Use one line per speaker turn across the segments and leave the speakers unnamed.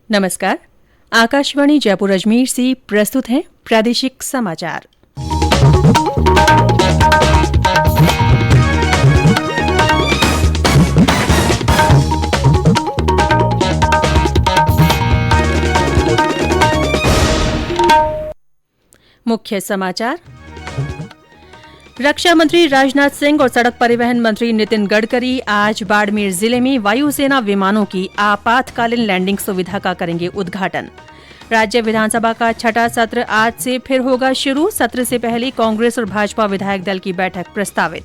नमस्कार। आकाशवाणी जयपुर अजमेर से प्रस्तुत हैं प्रादेशिक समाचार। मुख्य समाचार। रक्षा मंत्री राजनाथ सिंह और सड़क परिवहन मंत्री नितिन गडकरी आज बाड़मेर जिले में वायुसेना विमानों की आपातकालीन लैंडिंग सुविधा का करेंगे उद्घाटन। राज्य विधानसभा का छठा सत्र आज से फिर होगा शुरू। सत्र से पहले कांग्रेस और भाजपा विधायक दल की बैठक प्रस्तावित।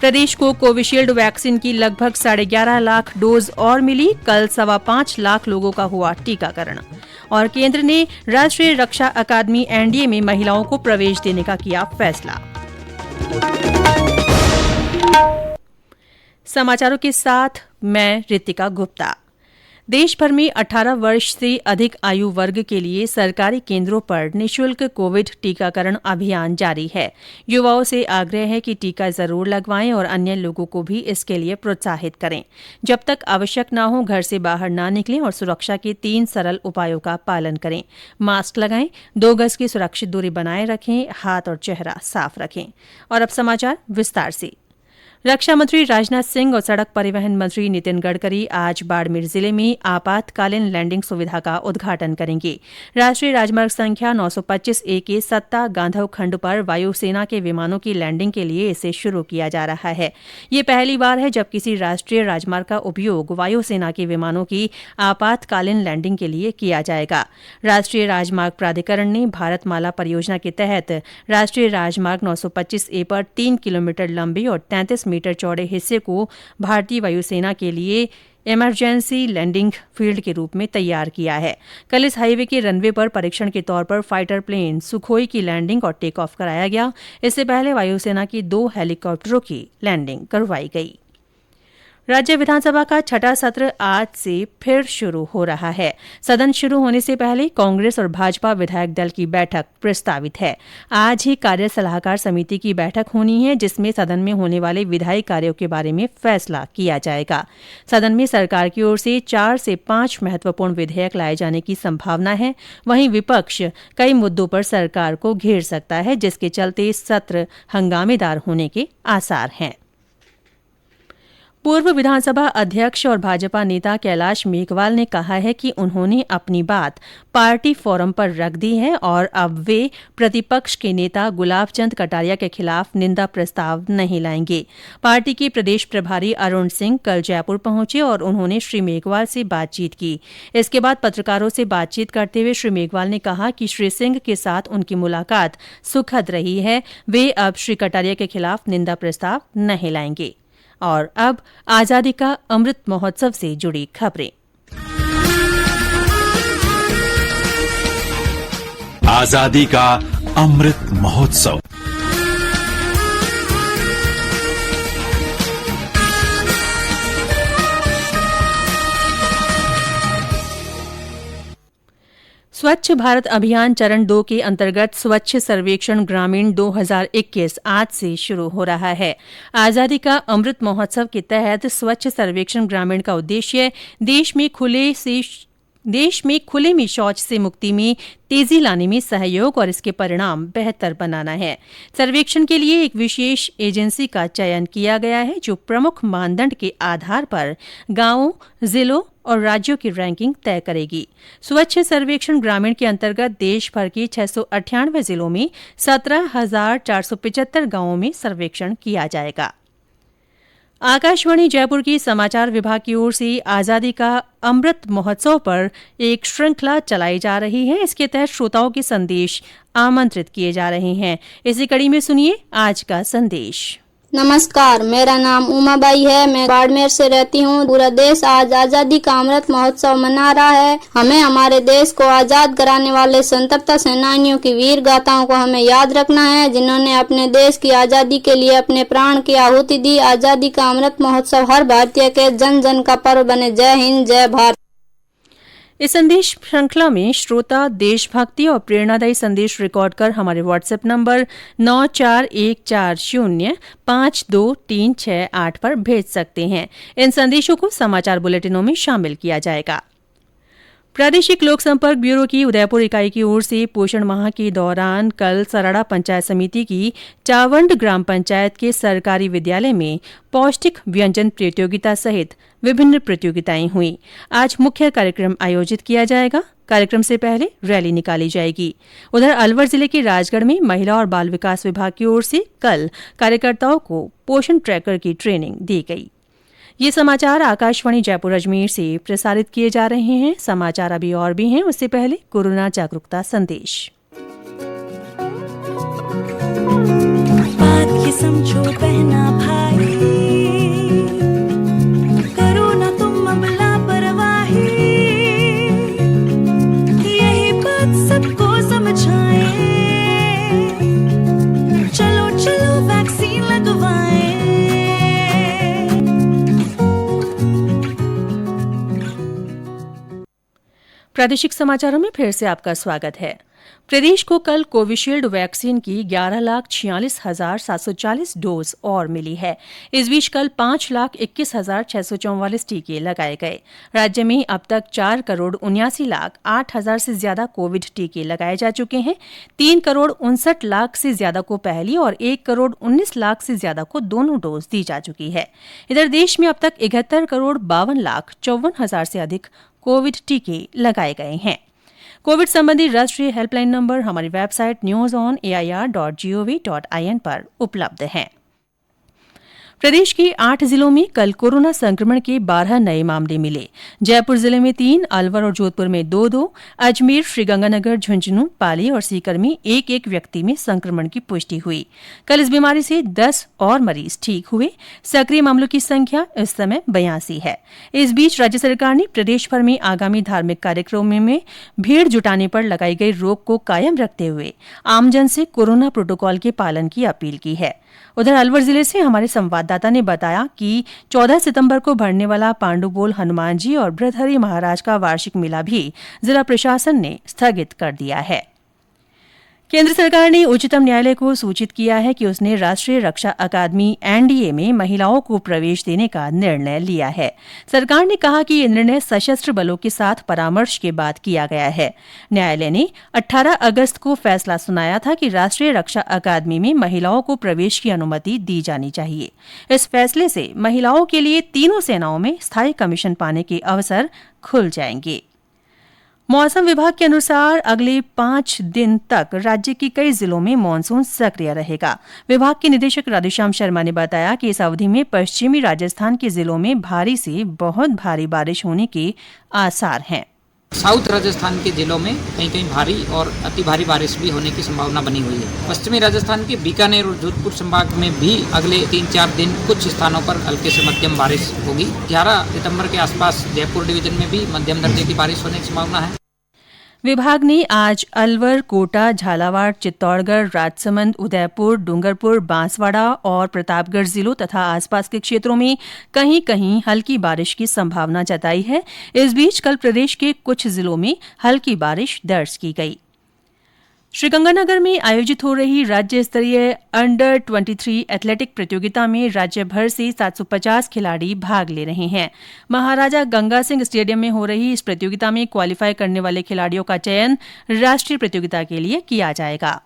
प्रदेश को कोविशील्ड वैक्सीन की लगभग 11.5 लाख डोज और मिली। कल 5.25 लाख लोगों का हुआ टीकाकरण। और केंद्र ने राष्ट्रीय रक्षा अकादमी एनडीए में महिलाओं को प्रवेश देने का किया फैसला। समाचारों के साथ मैं रितिका गुप्ता। देश भर में 18 वर्ष से अधिक आयु वर्ग के लिए सरकारी केंद्रों पर निःशुल्क कोविड टीकाकरण अभियान जारी है। युवाओं से आग्रह है कि टीका जरूर लगवाएं और अन्य लोगों को भी इसके लिए प्रोत्साहित करें। जब तक आवश्यक न हो घर से बाहर न निकलें और सुरक्षा के 3 सरल उपायों का पालन करें। मास्क लगाएं, 2 गज की सुरक्षित दूरी बनाए रखें, हाथ और चेहरा साफ रखें। और अब समाचार विस्तार से। रक्षा मंत्री राजनाथ सिंह और सड़क परिवहन मंत्री नितिन गडकरी आज बाड़मेर जिले में आपातकालीन लैंडिंग सुविधा का उद्घाटन करेंगे। राष्ट्रीय राजमार्ग संख्या 925A के सत्ता गांधव खंड पर वायुसेना के विमानों की लैंडिंग के लिए इसे शुरू किया जा रहा है। ये पहली बार है जब किसी राष्ट्रीय राजमार्ग का उपयोग वायुसेना के विमानों की आपातकालीन लैंडिंग के लिए किया जाएगा। राष्ट्रीय राजमार्ग प्राधिकरण ने भारतमाला परियोजना के तहत राष्ट्रीय राजमार्ग 925A पर 3 किलोमीटर लंबे और 33 मीटर चौड़े हिस्से को भारतीय वायुसेना के लिए इमरजेंसी लैंडिंग फील्ड के रूप में तैयार किया है। कल इस हाईवे के रनवे पर परीक्षण के तौर पर फाइटर प्लेन सुखोई की लैंडिंग और टेक ऑफ कराया गया। इससे पहले वायुसेना की 2 हेलीकॉप्टरों की लैंडिंग करवाई गई। राज्य विधानसभा का छठा सत्र आज से फिर शुरू हो रहा है। सदन शुरू होने से पहले कांग्रेस और भाजपा विधायक दल की बैठक प्रस्तावित है। आज ही कार्य सलाहकार समिति की बैठक होनी है, जिसमें सदन में होने वाले विधायी कार्यों के बारे में फैसला किया जाएगा। सदन में सरकार की ओर से 4 से 5 महत्वपूर्ण विधेयक लाए जाने की संभावना है। वहीं विपक्ष कई मुद्दों पर सरकार को घेर सकता है, जिसके चलते सत्र हंगामेदार होने के आसार हैं। पूर्व विधानसभा अध्यक्ष और भाजपा नेता कैलाश मेघवाल ने कहा है कि उन्होंने अपनी बात पार्टी फोरम पर रख दी है और अब वे प्रतिपक्ष के नेता गुलाब चंद कटारिया के खिलाफ निंदा प्रस्ताव नहीं लाएंगे। पार्टी के प्रदेश प्रभारी अरुण सिंह कल जयपुर पहुंचे और उन्होंने श्री मेघवाल से बातचीत की। इसके बाद पत्रकारों से बातचीत करते हुए श्री मेघवाल ने कहा कि श्री सिंह के साथ उनकी मुलाकात सुखद रही है। वे अब श्री कटारिया के खिलाफ निंदा प्रस्ताव नहीं लाएंगे। और अब आजादी का अमृत महोत्सव से जुड़ी खबरें।
आजादी का अमृत महोत्सव।
स्वच्छ भारत अभियान चरण 2 के अंतर्गत स्वच्छ सर्वेक्षण ग्रामीण 2021 आज से शुरू हो रहा है। आजादी का अमृत महोत्सव के तहत स्वच्छ सर्वेक्षण ग्रामीण का उद्देश्य देश में खुले में शौच से मुक्ति में तेजी लाने में सहयोग और इसके परिणाम बेहतर बनाना है। सर्वेक्षण के लिए एक विशेष एजेंसी का चयन किया गया है, जो प्रमुख मानदंड के आधार पर गांवों, जिलों और राज्यों की रैंकिंग तय करेगी। स्वच्छ सर्वेक्षण ग्रामीण के अंतर्गत देश भर के 698 जिलों में 17,475 गांवों में सर्वेक्षण किया जाएगा। आकाशवाणी जयपुर की समाचार विभाग की ओर से आजादी का अमृत महोत्सव पर एक श्रृंखला चलाई जा रही है। इसके तहत श्रोताओं के संदेश आमंत्रित किए जा रहे हैं। इसी कड़ी में सुनिए आज का संदेश।
नमस्कार, मेरा नाम उमाबाई है। मैं बाड़मेर से रहती हूँ। पूरा देश आज आजादी का अमृत महोत्सव मना रहा है। हमें हमारे देश को आजाद कराने वाले स्वतंत्रता सेनानियों की वीर गाथाओं को हमें याद रखना है, जिन्होंने अपने देश की आजादी के लिए अपने प्राण की आहुति दी। आजादी का अमृत महोत्सव हर भारतीय के जन जन का पर्व बने। जय हिंद, जय भारत।
इस संदेश श्रृंखला में श्रोता देशभक्ति और प्रेरणादायी संदेश रिकॉर्ड कर हमारे व्हाट्सएप नंबर 9414052368 पर भेज सकते हैं। इन संदेशों को समाचार बुलेटिनों में शामिल किया जाएगा। प्रादेशिक लोक संपर्क ब्यूरो की उदयपुर इकाई की ओर से पोषण माह के दौरान कल सराड़ा पंचायत समिति की चावंड ग्राम पंचायत के सरकारी विद्यालय में पौष्टिक व्यंजन प्रतियोगिता सहित विभिन्न प्रतियोगिताएं हुई। आज मुख्य कार्यक्रम आयोजित किया जाएगा। कार्यक्रम से पहले रैली निकाली जाएगी। उधर अलवर जिले के राजगढ़ में महिला और बाल विकास विभाग की ओर से कल कार्यकर्ताओं को पोषण ट्रैकर की ट्रेनिंग दी गई। ये समाचार आकाशवाणी जयपुर अजमेर से प्रसारित किए जा रहे हैं। समाचार अभी और भी हैं, उससे पहले कोरोना जागरूकता संदेश।
बात ये समझो बहना भाई, करो ना तुम अब लापरवाही, यही बात सबको समझाएं, चलो चलो वैक्सीन लगवाएं।
प्रादेशिक समाचारों में फिर से आपका स्वागत है। प्रदेश को कल कोविशील्ड वैक्सीन की 11,46,740 डोज और मिली है। इस बीच कल 5,21,644 टीके लगाए गए। राज्य में अब तक 4,79,08,000 से ज्यादा कोविड टीके लगाए जा चुके हैं। 3,59,00,000 से ज्यादा को पहली और 1,19,00,000 से ज्यादा को दोनों डोज दी जा चुकी है। इधर देश में अब तक 71,52,54,000 से अधिक कोविड टीके लगाए गए हैं। कोविड संबंधी राष्ट्रीय हेल्पलाइन नंबर हमारी वेबसाइट newsonair.gov.in पर उपलब्ध है। प्रदेश के 8 जिलों में कल कोरोना संक्रमण के 12 नए मामले मिले। जयपुर जिले में 3, अलवर और जोधपुर में 2-2, अजमेर, श्रीगंगानगर, झुंझुनू, पाली और सीकर में 1-1 व्यक्ति में संक्रमण की पुष्टि हुई। कल इस बीमारी से 10 और मरीज ठीक हुए। सक्रिय मामलों की संख्या इस समय 82 है। इस बीच राज्य सरकार ने प्रदेश भर में आगामी धार्मिक कार्यक्रमों में भीड़ जुटाने पर लगाई गई रोक को कायम रखते हुए आमजन से कोरोना प्रोटोकॉल के पालन की अपील की है। उधर अलवर जिले से हमारे संवाददाता ने बताया कि 14 सितंबर को भरने वाला पांडुबोल हनुमान जी और भृतहरि महाराज का वार्षिक मेला भी जिला प्रशासन ने स्थगित कर दिया है। केंद्र सरकार ने उच्चतम न्यायालय को सूचित किया है कि उसने राष्ट्रीय रक्षा अकादमी एनडीए में महिलाओं को प्रवेश देने का निर्णय लिया है। सरकार ने कहा कि यह निर्णय सशस्त्र बलों के साथ परामर्श के बाद किया गया है। न्यायालय ने 18 अगस्त को फैसला सुनाया था कि राष्ट्रीय रक्षा अकादमी में महिलाओं को प्रवेश की अनुमति दी जानी चाहिए। इस फैसले से महिलाओं के लिए तीनों सेनाओं में स्थायी कमीशन पाने के अवसर खुल जाएंगे। मौसम विभाग के अनुसार अगले 5 दिन तक राज्य के कई जिलों में मानसून सक्रिय रहेगा। विभाग के निदेशक राधेश्याम शर्मा ने बताया कि इस अवधि में पश्चिमी राजस्थान के जिलों में भारी से बहुत भारी बारिश होने के आसार हैं।
साउथ राजस्थान के जिलों में कहीं कहीं भारी और अति भारी बारिश भी होने की संभावना बनी हुई है। पश्चिमी राजस्थान के बीकानेर और जोधपुर संभाग में भी अगले 3-4 दिन कुछ स्थानों पर हल्के से मध्यम बारिश होगी। 11 सितंबर के आसपास जयपुर डिवीजन में भी मध्यम दर्जे की बारिश होने की संभावना है।
विभाग ने आज अलवर, कोटा, झालावाड़, चित्तौड़गढ़, राजसमंद, उदयपुर, डूंगरपुर, बांसवाड़ा और प्रतापगढ़ जिलों तथा आसपास के क्षेत्रों में कहीं कहीं हल्की बारिश की संभावना जताई है। इस बीच कल प्रदेश के कुछ जिलों में हल्की बारिश दर्ज की गई। श्रीगंगानगर में आयोजित हो रही राज्य स्तरीय अंडर 23 एथलेटिक प्रतियोगिता में राज्य भर से 750 खिलाड़ी भाग ले रहे हैं। महाराजा गंगा सिंह स्टेडियम में हो रही इस प्रतियोगिता में क्वालिफाई करने वाले खिलाड़ियों का चयन राष्ट्रीय प्रतियोगिता के लिए किया जाएगा।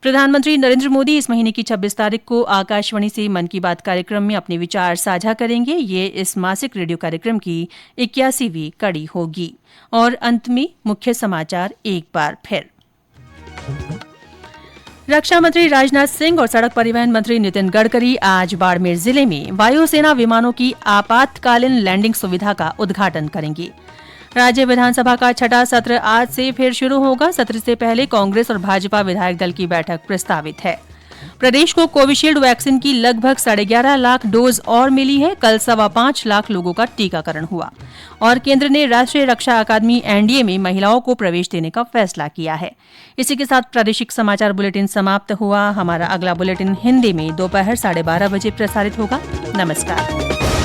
प्रधानमंत्री नरेंद्र मोदी इस महीने की 26 तारीख को आकाशवाणी से मन की बात कार्यक्रम में अपने विचार साझा करेंगे। ये इस मासिक रेडियो कार्यक्रम की 81वीं कड़ी होगी। और अंत में मुख्य समाचार एक बार फिर। रक्षा मंत्री राजनाथ सिंह और सड़क परिवहन मंत्री नितिन गडकरी आज बाड़मेर जिले में वायुसेना विमानों की आपातकालीन लैंडिंग सुविधा का उद्घाटन करेंगे। राज्य विधानसभा का 6ठा सत्र आज से फिर शुरू होगा। सत्र से पहले कांग्रेस और भाजपा विधायक दल की बैठक प्रस्तावित है। प्रदेश को कोविशील्ड वैक्सीन की लगभग 11.5 लाख डोज और मिली है। कल 5.25 लाख लोगों का टीकाकरण हुआ। और केंद्र ने राष्ट्रीय रक्षा अकादमी एनडीए में महिलाओं को प्रवेश देने का फैसला किया है। इसी के साथ प्रादेशिक समाचार बुलेटिन समाप्त हुआ। हमारा अगला बुलेटिन हिंदी में दोपहर 12:30 बजे प्रसारित होगा। नमस्कार।